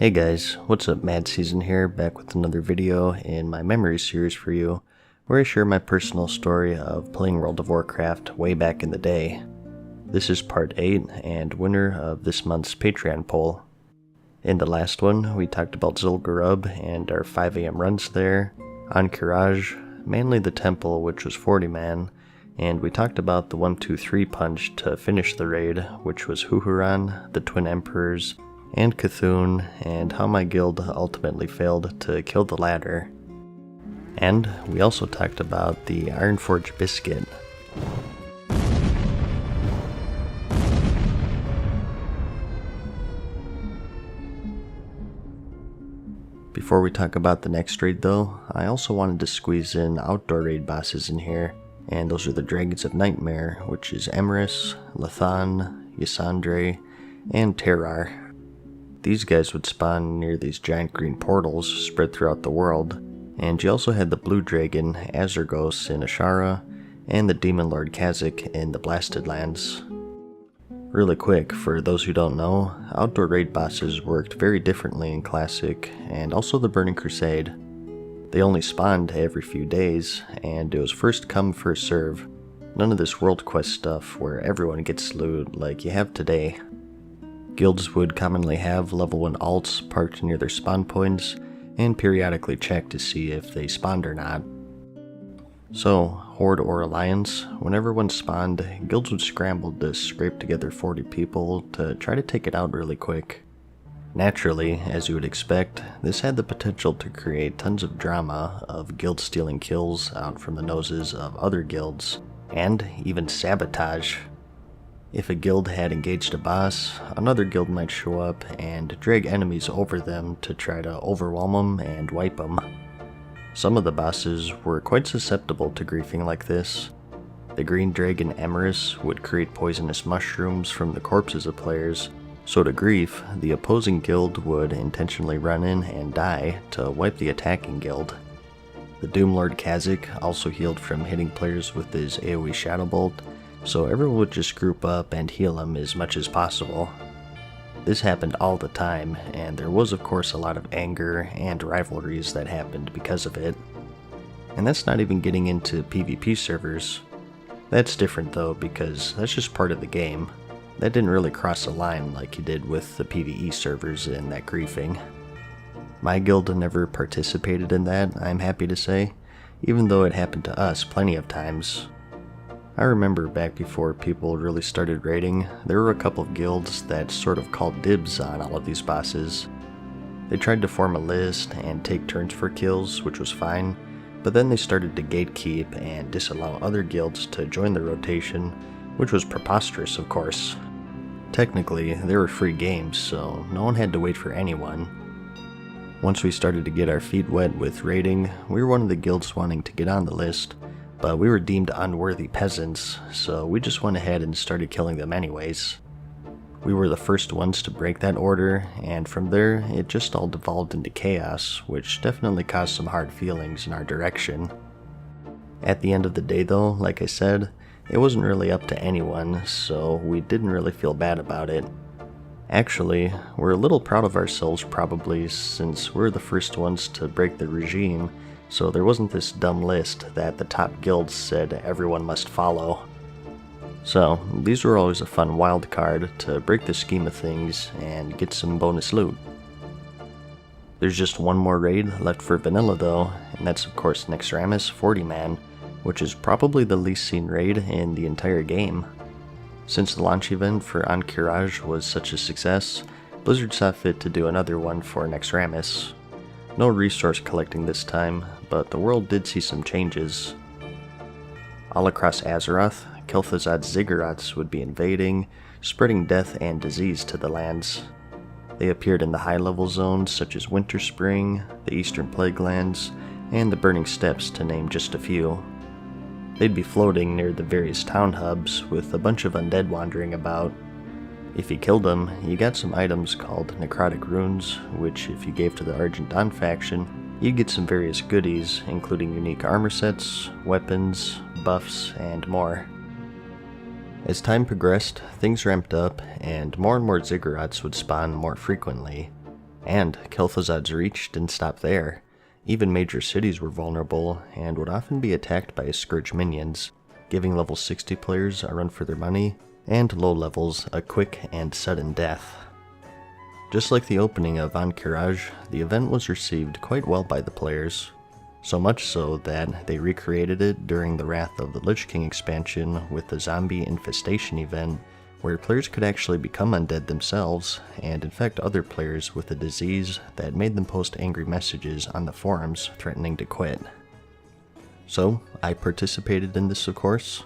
Hey guys, what's up? MadSeason here, back with another video in my memory series for you, where I share my personal story of playing World of Warcraft way back in the day. This is part 8 and winner of this month's Patreon poll. In the last one, we talked about Zul'Gurub and our 5 AM runs there, Ahn'Qiraj, mainly the temple which was 40 man, and we talked about the 1-2-3 punch to finish the raid, which was Huhuran, the Twin Emperors, and Cthulhu, and how my guild ultimately failed to kill the latter. And we also talked about the Ironforge Biscuit. Before we talk about the next raid though, I also wanted to squeeze in outdoor raid bosses in here, and those are the Dragons of Nightmare, which is Emrys, Lathon, Ysandre, and Terrar. These guys would spawn near these giant green portals spread throughout the world, and you also had the blue dragon Azergos in Ashara, and the demon lord Kha'Zix in the Blasted Lands. Really quick, for those who don't know, outdoor raid bosses worked very differently in Classic, and also the Burning Crusade. They only spawned every few days, and it was first come first serve. None of this world quest stuff where everyone gets loot like you have today. Guilds would commonly have level 1 alts parked near their spawn points, and periodically check to see if they spawned or not. So, Horde or Alliance, whenever one spawned, guilds would scramble to scrape together 40 people to try to take it out really quick. Naturally, as you would expect, this had the potential to create tons of drama of guilds stealing kills out from the noses of other guilds, and even sabotage. If a guild had engaged a boss, another guild might show up and drag enemies over them to try to overwhelm them and wipe them. Some of the bosses were quite susceptible to griefing like this. The green dragon Emrys would create poisonous mushrooms from the corpses of players, so to grief, the opposing guild would intentionally run in and die to wipe the attacking guild. The Doom Lord Kha'Zix also healed from hitting players with his AoE Shadow Bolt, so everyone would just group up and heal him as much as possible. This happened all the time, and there was of course a lot of anger and rivalries that happened because of it. And that's not even getting into PvP servers. That's different though, because that's just part of the game. That didn't really cross a line like you did with the PvE servers in that griefing. My guild never participated in that, I'm happy to say, even though it happened to us plenty of times. I remember back before people really started raiding, there were a couple of guilds that sort of called dibs on all of these bosses. They tried to form a list and take turns for kills, which was fine, but then they started to gatekeep and disallow other guilds to join the rotation, which was preposterous of course. Technically, they were free games, so no one had to wait for anyone. Once we started to get our feet wet with raiding, we were one of the guilds wanting to get on the list, but we were deemed unworthy peasants, so we just went ahead and started killing them anyways. We were the first ones to break that order, and from there, it just all devolved into chaos, which definitely caused some hard feelings in our direction. At the end of the day though, like I said, it wasn't really up to anyone, so we didn't really feel bad about it. Actually, we're a little proud of ourselves probably, since we're the first ones to break the regime, so there wasn't this dumb list that the top guilds said everyone must follow. So, these were always a fun wild card to break the scheme of things and get some bonus loot. There's just one more raid left for vanilla though, and that's of course Naxxramas 40 man, which is probably the least seen raid in the entire game. Since the launch event for Ahn'Qiraj was such a success, Blizzard saw fit to do another one for Naxxramas. No resource collecting this time, but the world did see some changes. All across Azeroth, Kel'Thuzad Ziggurats would be invading, spreading death and disease to the lands. They appeared in the high-level zones such as Winterspring, the Eastern Plague Lands, and the Burning Steppes to name just a few. They'd be floating near the various town hubs with a bunch of undead wandering about. If you killed them, you got some items called necrotic runes, which if you gave to the Argent Dawn faction, you'd get some various goodies, including unique armor sets, weapons, buffs, and more. As time progressed, things ramped up, and more Ziggurats would spawn more frequently. And Kel'Thuzad's reach didn't stop there. Even major cities were vulnerable and would often be attacked by Scourge minions, giving level 60 players a run for their money, and low levels a quick and sudden death. Just like the opening of Ahn'Qiraj, the event was received quite well by the players, so much so that they recreated it during the Wrath of the Lich King expansion with the Zombie Infestation event, where players could actually become undead themselves and infect other players with a disease that made them post angry messages on the forums threatening to quit. So, I participated in this, of course.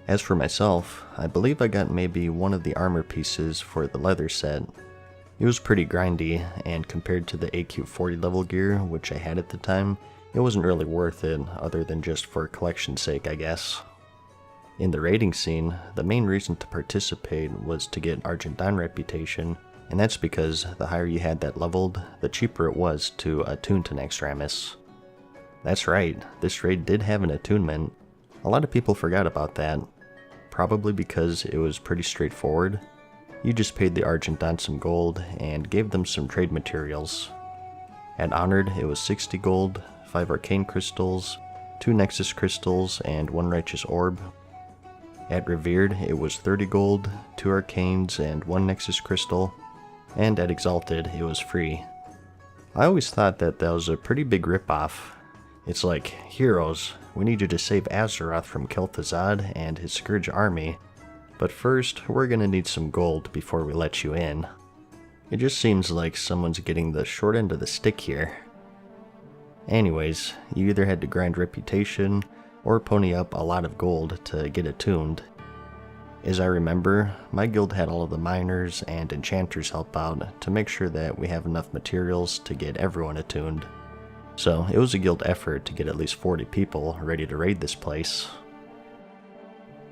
As for myself, I believe I got maybe one of the armor pieces for the leather set. It was pretty grindy, and compared to the AQ 40 level gear, which I had at the time, it wasn't really worth it, other than just for collection's sake, I guess. In the raiding scene, the main reason to participate was to get Argent Dawn reputation, and that's because the higher you had that leveled, the cheaper it was to attune to Naxxramas. That's right, this raid did have an attunement. A lot of people forgot about that, probably because it was pretty straightforward. You just paid the Argent Dawn some gold and gave them some trade materials. At Honored, it was 60 gold, 5 arcane crystals, 2 nexus crystals, and 1 righteous orb. At Revered, it was 30 gold, 2 arcanes, and 1 nexus crystal, and at Exalted, it was free. I always thought that was a pretty big ripoff. It's like, heroes, we need you to save Azeroth from Kel'Thuzad and his Scourge army, but first, we're gonna need some gold before we let you in. It just seems like someone's getting the short end of the stick here. Anyways, you either had to grind reputation, or pony up a lot of gold to get attuned. As I remember, my guild had all of the miners and enchanters help out to make sure that we have enough materials to get everyone attuned. So it was a guild effort to get at least 40 people ready to raid this place.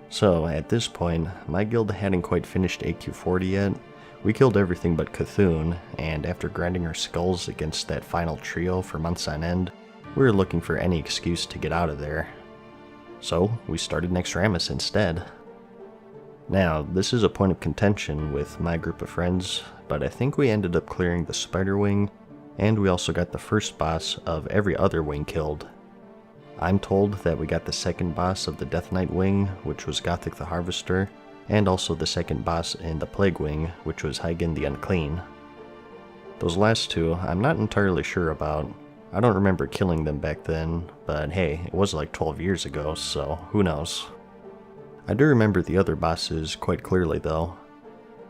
So at this point, my guild hadn't quite finished AQ 40 yet. We killed everything but Cthulhu, and after grinding our skulls against that final trio for months on end, we were looking for any excuse to get out of there. So we started Naxxramas instead. Now, this is a point of contention with my group of friends, but I think we ended up clearing the Spider Wing, and we also got the first boss of every other wing killed. I'm told that we got the second boss of the Death Knight wing, which was Gothic the Harvester, and also the second boss in the Plague Wing, which was Hygen the Unclean. Those last two, I'm not entirely sure about. I don't remember killing them back then, but hey, it was like 12 years ago, so who knows. I do remember the other bosses quite clearly though.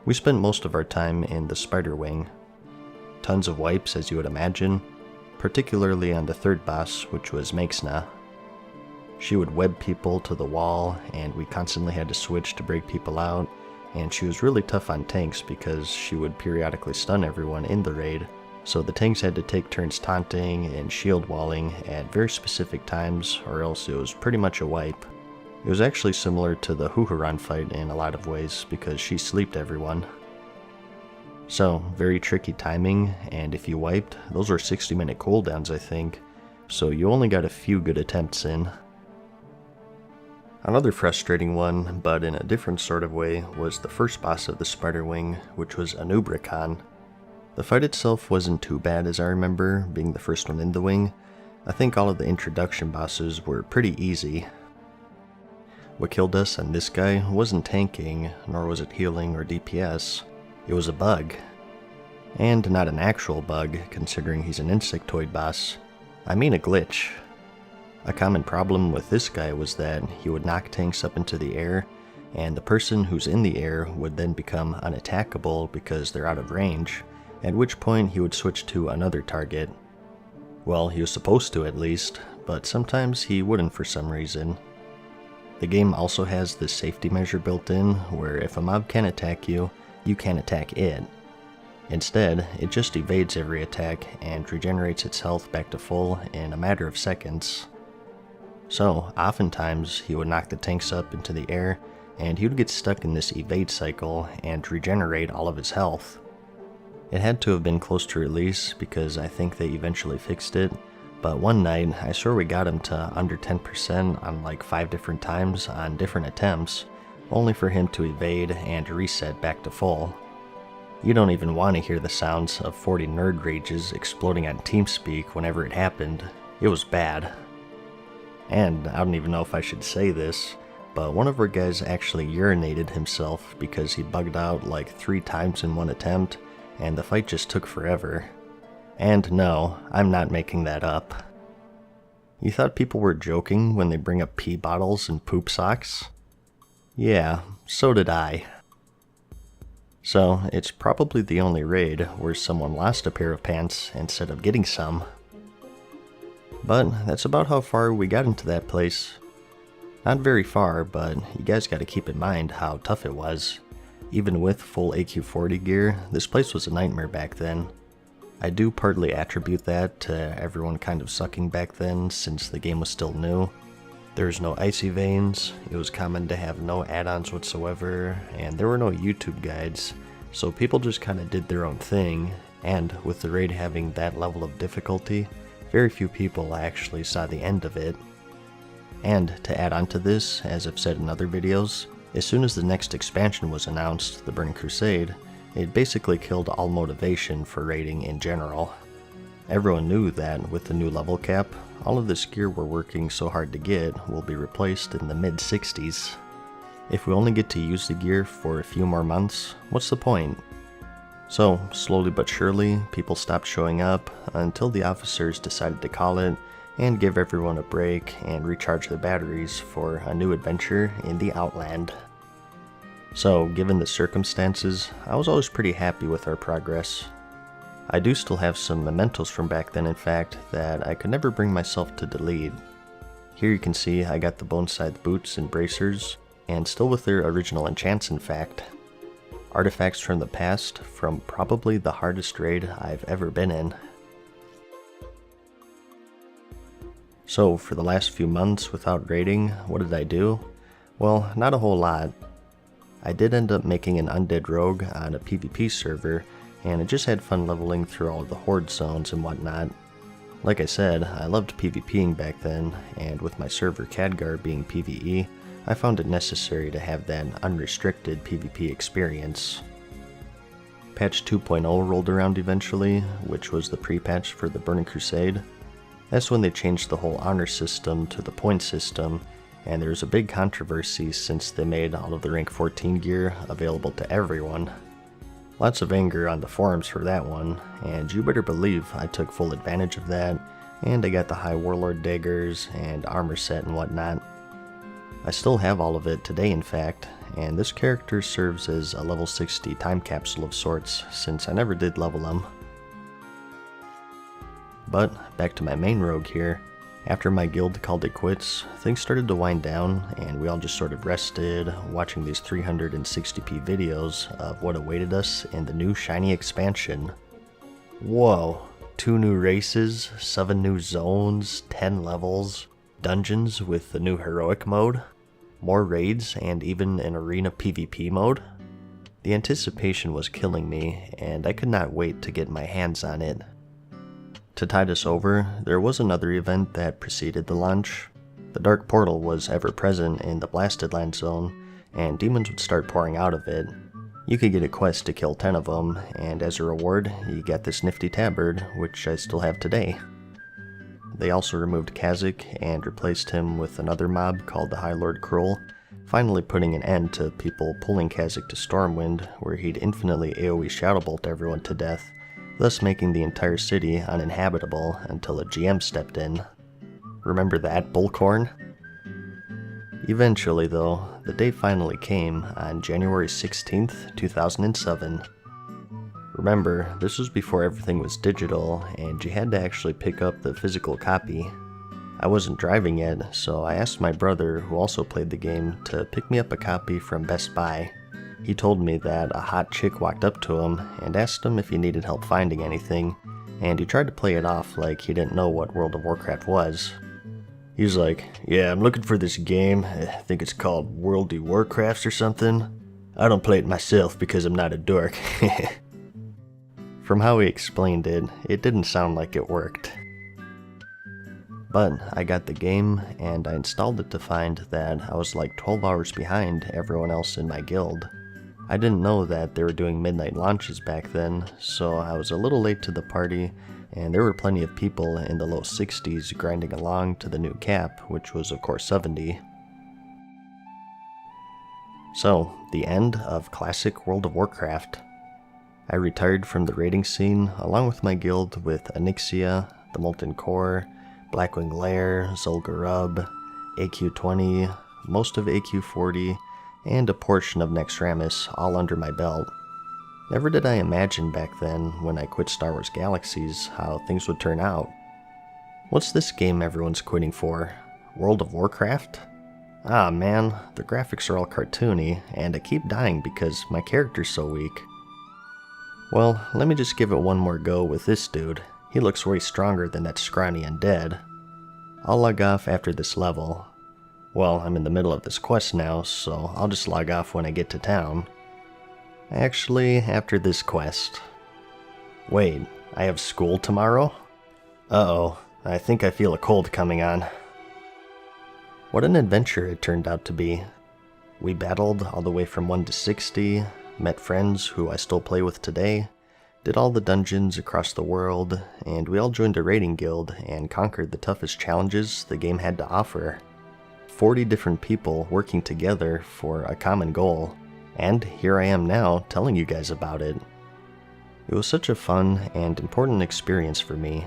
We spent most of our time in the Spider Wing. Tons of wipes, as you would imagine, particularly on the third boss, which was Meixna. She would web people to the wall, and we constantly had to switch to break people out, and she was really tough on tanks because she would periodically stun everyone in the raid, so the tanks had to take turns taunting and shield walling at very specific times, or else it was pretty much a wipe. It was actually similar to the Huhuran fight in a lot of ways because she sleeped everyone. So, very tricky timing, and if you wiped, those were 60-minute cooldowns I think, so you only got a few good attempts in. Another frustrating one, but in a different sort of way, was the first boss of the Spider Wing, which was Anubrakan. The fight itself wasn't too bad as I remember, being the first one in the wing. I think all of the introduction bosses were pretty easy. What killed us on this guy wasn't tanking, nor was it healing or DPS. It was a bug. And not an actual bug, considering he's an insectoid boss. I mean a glitch. A common problem with this guy was that he would knock tanks up into the air, and the person who's in the air would then become unattackable because they're out of range, at which point he would switch to another target. Well, he was supposed to at least, but sometimes he wouldn't for some reason. The game also has this safety measure built in, where if a mob can attack you, you can't attack it. Instead, it just evades every attack and regenerates its health back to full in a matter of seconds. So, oftentimes, he would knock the tanks up into the air, and he would get stuck in this evade cycle and regenerate all of his health. It had to have been close to release, because I think they eventually fixed it, but one night, I swear we got him to under 10% on like 5 different times on different attempts, only for him to evade and reset back to full. You don't even want to hear the sounds of 40 nerd rages exploding on TeamSpeak whenever it happened. It was bad. And I don't even know if I should say this, but one of our guys actually urinated himself because he bugged out like 3 times in one attempt, and the fight just took forever. And no, I'm not making that up. You thought people were joking when they bring up pee bottles and poop socks? Yeah, so did I. So, it's probably the only raid where someone lost a pair of pants instead of getting some. But that's about how far we got into that place. Not very far, but you guys gotta keep in mind how tough it was. Even with full AQ40 gear, this place was a nightmare back then. I do partly attribute that to everyone kind of sucking back then since the game was still new. There was no icy veins, it was common to have no add-ons whatsoever, and there were no YouTube guides, so people just kind of did their own thing, and with the raid having that level of difficulty, very few people actually saw the end of it. And to add on to this, as I've said in other videos, as soon as the next expansion was announced, the Burning Crusade, it basically killed all motivation for raiding in general. Everyone knew that with the new level cap, all of this gear we're working so hard to get will be replaced in the mid-60s. If we only get to use the gear for a few more months, what's the point? So, slowly but surely, people stopped showing up until the officers decided to call it and give everyone a break and recharge their batteries for a new adventure in the Outland. So, given the circumstances, I was always pretty happy with our progress. I do still have some mementos from back then, in fact, that I could never bring myself to delete. Here you can see I got the bone scythe boots and bracers, and still with their original enchants in fact. Artifacts from the past, from probably the hardest raid I've ever been in. So, for the last few months without raiding, what did I do? Well, not a whole lot. I did end up making an Undead Rogue on a PvP server, and I just had fun leveling through all of the horde zones and whatnot. Like I said, I loved PvPing back then, and with my server Khadgar being PvE, I found it necessary to have that unrestricted PvP experience. Patch 2.0 rolled around eventually, which was the pre-patch for the Burning Crusade. That's when they changed the whole honor system to the point system, and there was a big controversy since they made all of the rank 14 gear available to everyone. Lots of anger on the forums for that one, and you better believe I took full advantage of that, and I got the high warlord daggers and armor set and whatnot. I still have all of it today in fact, and this character serves as a level 60 time capsule of sorts since I never did level him. But back to my main rogue here. After my guild called it quits, things started to wind down and we all just sort of rested, watching these 360p videos of what awaited us in the new shiny expansion. Whoa, 2 new races, 7 new zones, 10 levels, dungeons with the new heroic mode, more raids and even an arena PvP mode. The anticipation was killing me and I could not wait to get my hands on it. To tide us over, there was another event that preceded the launch. The Dark Portal was ever present in the Blasted Land zone, and demons would start pouring out of it. You could get a quest to kill 10 of them, and as a reward, you got this nifty tabard, which I still have today. They also removed Kha'Zix and replaced him with another mob called the High Lord Krull, finally putting an end to people pulling Kha'Zix to Stormwind, where he'd infinitely AoE Shadowbolt everyone to death, thus making the entire city uninhabitable until a GM stepped in. Remember that, Bullcorn? Eventually though, the day finally came on January 16th, 2007. Remember, this was before everything was digital, and you had to actually pick up the physical copy. I wasn't driving yet, so I asked my brother, who also played the game, to pick me up a copy from Best Buy. He told me that a hot chick walked up to him and asked him if he needed help finding anything, and he tried to play it off like he didn't know what World of Warcraft was. He was like, "Yeah, I'm looking for this game. I think it's called World of Warcraft or something. I don't play it myself because I'm not a dork." From how he explained it, it didn't sound like it worked. But I got the game, and I installed it to find that I was like 12 hours behind everyone else in my guild. I didn't know that they were doing midnight launches back then, so I was a little late to the party, and there were plenty of people in the low 60s grinding along to the new cap, which was of course 70. So, the end of classic World of Warcraft. I retired from the raiding scene along with my guild with Onyxia, the Molten Core, Blackwing Lair, Zul'Gurub, AQ20, most of AQ40, and a portion of Naxxramas all under my belt. Never did I imagine back then, when I quit Star Wars Galaxies, how things would turn out. What's this game everyone's quitting for? World of Warcraft? Ah man, the graphics are all cartoony, and I keep dying because my character's so weak. Well, let me just give it one more go with this dude. He looks way stronger than that scrawny undead. I'll log off after this level. Well, I'm in the middle of this quest now, so I'll just log off when I get to town. Actually, after this quest. Wait, I have school tomorrow? Uh-oh, I think I feel a cold coming on. What an adventure it turned out to be. We battled all the way from 1 to 60, met friends who I still play with today, did all the dungeons across the world, and we all joined a raiding guild and conquered the toughest challenges the game had to offer. 40 different people working together for a common goal, and here I am now telling you guys about it. It was such a fun and important experience for me.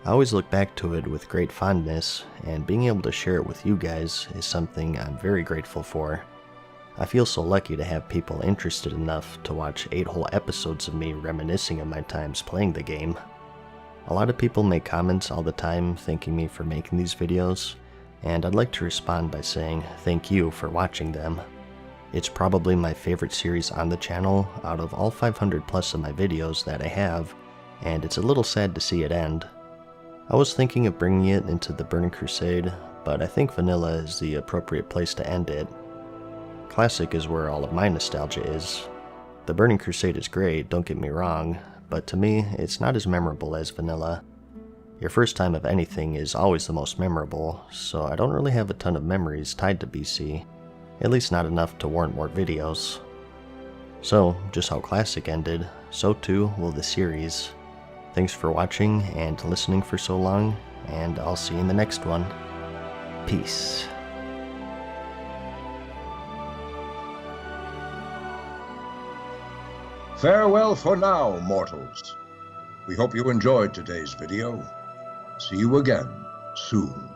I always look back to it with great fondness, and being able to share it with you guys is something I'm very grateful for. I feel so lucky to have people interested enough to watch 8 whole episodes of me reminiscing of my times playing the game. A lot of people make comments all the time thanking me for making these videos, and I'd like to respond by saying thank you for watching them. It's probably my favorite series on the channel out of all 500 plus of my videos that I have, and it's a little sad to see it end. I was thinking of bringing it into the Burning Crusade, but I think Vanilla is the appropriate place to end it. Classic is where all of my nostalgia is. The Burning Crusade is great, don't get me wrong, but to me, it's not as memorable as Vanilla. Your first time of anything is always the most memorable, so I don't really have a ton of memories tied to BC, at least not enough to warrant more videos. So, just how Classic ended, so too will the series. Thanks for watching and listening for so long, and I'll see you in the next one. Peace. Farewell for now, mortals. We hope you enjoyed today's video. See you again soon.